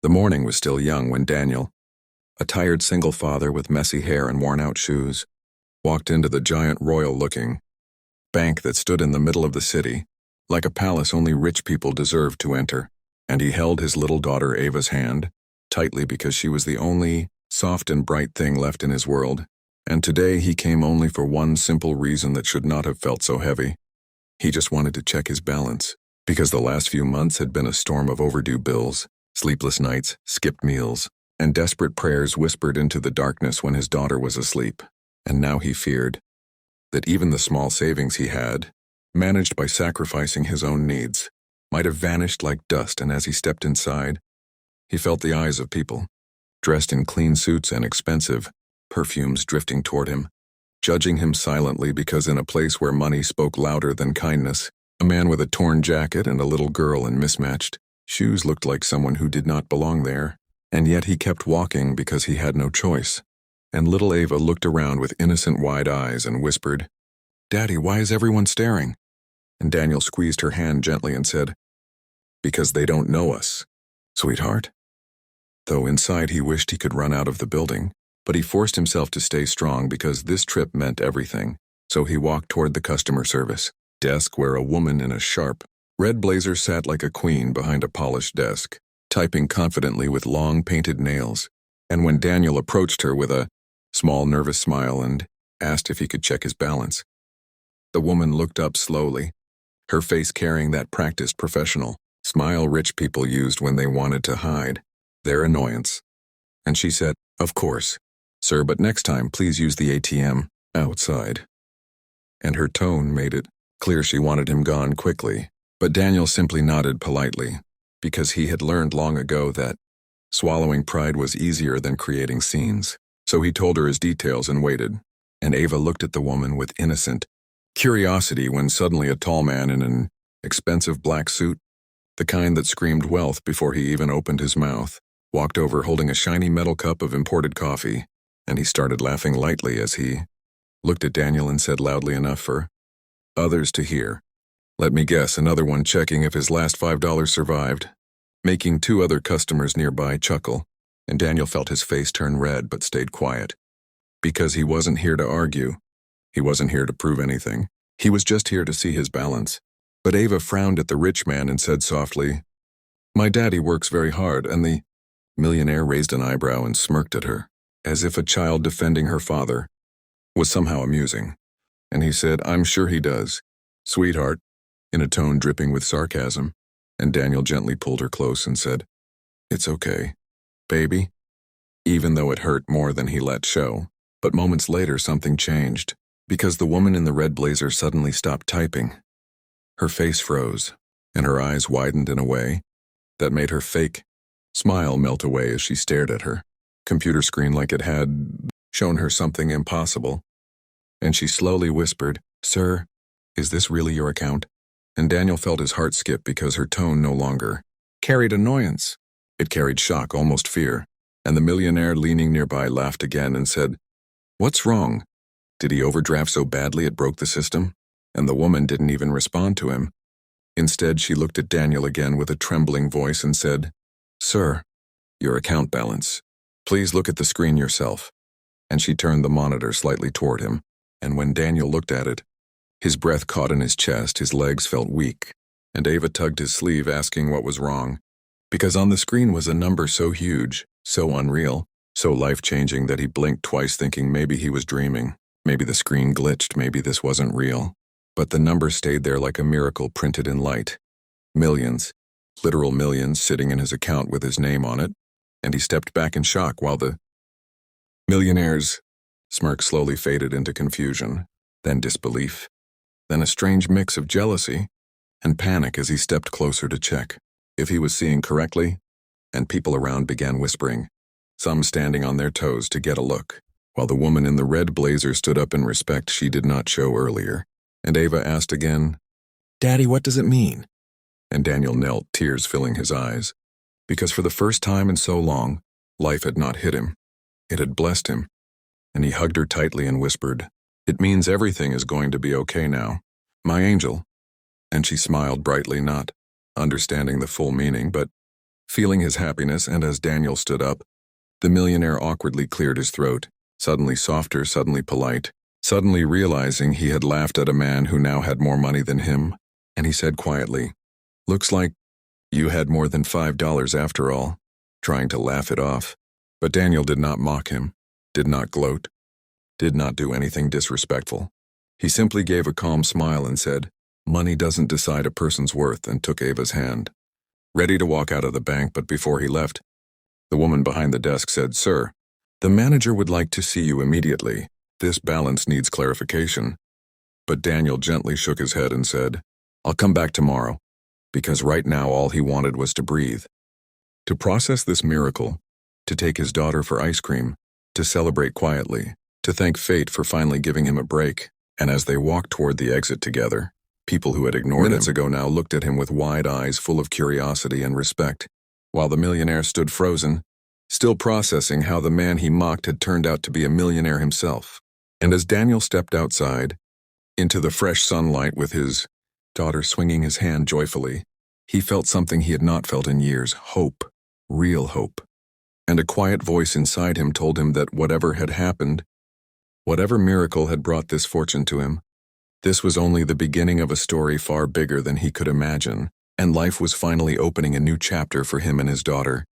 The morning was still young when Daniel, a tired single father with messy hair and worn-out shoes, walked into the giant royal-looking bank that stood in the middle of the city, like a palace only rich people deserved to enter, and he held his little daughter Ava's hand, tightly because she was the only soft and bright thing left in his world, and today he came only for one simple reason that should not have felt so heavy. He just wanted to check his balance, because the last few months had been a storm of overdue bills, sleepless nights, skipped meals, and desperate prayers whispered into the darkness when his daughter was asleep. And now he feared that even the small savings he had, managed by sacrificing his own needs, might have vanished like dust, and as he stepped inside, he felt the eyes of people, dressed in clean suits and expensive perfumes drifting toward him, judging him silently because in a place where money spoke louder than kindness, a man with a torn jacket and a little girl in mismatched shoes looked like someone who did not belong there, and yet he kept walking because he had no choice. And little Ava looked around with innocent wide eyes and whispered, "Daddy, why is everyone staring?" And Daniel squeezed her hand gently and said, "Because they don't know us, sweetheart." Though inside he wished he could run out of the building, but he forced himself to stay strong because this trip meant everything. So he walked toward the customer service desk where a woman in a sharp red blazer sat like a queen behind a polished desk, typing confidently with long painted nails. And when Daniel approached her with a small nervous smile and asked if he could check his balance, the woman looked up slowly, her face carrying that practiced professional smile rich people used when they wanted to hide their annoyance. And she said, "Of course, sir, but next time please use the ATM outside." And her tone made it clear she wanted him gone quickly, but Daniel simply nodded politely, because he had learned long ago that swallowing pride was easier than creating scenes. So he told her his details and waited, and Ava looked at the woman with innocent curiosity when suddenly a tall man in an expensive black suit, the kind that screamed wealth before he even opened his mouth, walked over holding a shiny metal cup of imported coffee, and he started laughing lightly as he looked at Daniel and said loudly enough for others to hear, "Let me guess, another one checking if his last $5 survived," making two other customers nearby chuckle, and Daniel felt his face turn red but stayed quiet. Because he wasn't here to argue. He wasn't here to prove anything. He was just here to see his balance. But Ava frowned at the rich man and said softly, "My daddy works very hard," and the millionaire raised an eyebrow and smirked at her, as if a child defending her father was somehow amusing. And he said, "I'm sure he does, sweetheart," in a tone dripping with sarcasm, and Daniel gently pulled her close and said, "It's okay, baby," even though it hurt more than he let show. But moments later something changed, because the woman in the red blazer suddenly stopped typing. Her face froze, and her eyes widened in a way that made her fake smile melt away as she stared at her computer screen like it had shown her something impossible. And she slowly whispered, "Sir, is this really your account?" And Daniel felt his heart skip because her tone no longer carried annoyance. It carried shock, almost fear. And the millionaire leaning nearby laughed again and said, "What's wrong? Did he overdraft so badly it broke the system?" And the woman didn't even respond to him. Instead, she looked at Daniel again with a trembling voice and said, "Sir, your account balance. Please look at the screen yourself." And she turned the monitor slightly toward him, and when Daniel looked at it, his breath caught in his chest, his legs felt weak, and Ava tugged his sleeve asking what was wrong, because on the screen was a number so huge, so unreal, so life-changing that he blinked twice thinking maybe he was dreaming, maybe the screen glitched, maybe this wasn't real. But the number stayed there like a miracle printed in light. Millions, literal millions sitting in his account with his name on it, and he stepped back in shock while the millionaire's smirk slowly faded into confusion, then disbelief, then a strange mix of jealousy and panic as he stepped closer to check if he was seeing correctly, and people around began whispering, some standing on their toes to get a look, while the woman in the red blazer stood up in respect she did not show earlier. And Ava asked again, "Daddy, what does it mean?" And Daniel knelt, tears filling his eyes, because for the first time in so long, life had not hit him. It had blessed him, and he hugged her tightly and whispered, "It means everything is going to be okay now, my angel." And she smiled brightly, not understanding the full meaning, but Feeling his happiness, and as Daniel stood up, the millionaire awkwardly cleared his throat, suddenly softer, suddenly polite, suddenly realizing he had laughed at a man who now had more money than him, and he said quietly, "Looks like you had more than $5 after all," trying to laugh it off. But Daniel did not mock him, did not gloat, did not do anything disrespectful. He simply gave a calm smile and said, "Money doesn't decide a person's worth," and took Ava's hand. Ready to walk out of the bank, but before he left, the woman behind the desk said, "Sir, the manager would like to see you immediately. This balance needs clarification." But Daniel gently shook his head and said, "I'll come back tomorrow," because right now all he wanted was to breathe, to process this miracle, to take his daughter for ice cream, to celebrate quietly, to thank fate for finally giving him a break. And as they walked toward the exit together, people who had ignored minutes ago now looked at him with wide eyes full of curiosity and respect, while the millionaire stood frozen, still processing how the man he mocked had turned out to be a millionaire himself. And as Daniel stepped outside, into the fresh sunlight with his daughter swinging his hand joyfully, he felt something he had not felt in years: hope, real hope. And a quiet voice inside him told him that whatever had happened, whatever miracle had brought this fortune to him, this was only the beginning of a story far bigger than he could imagine, and life was finally opening a new chapter for him and his daughter.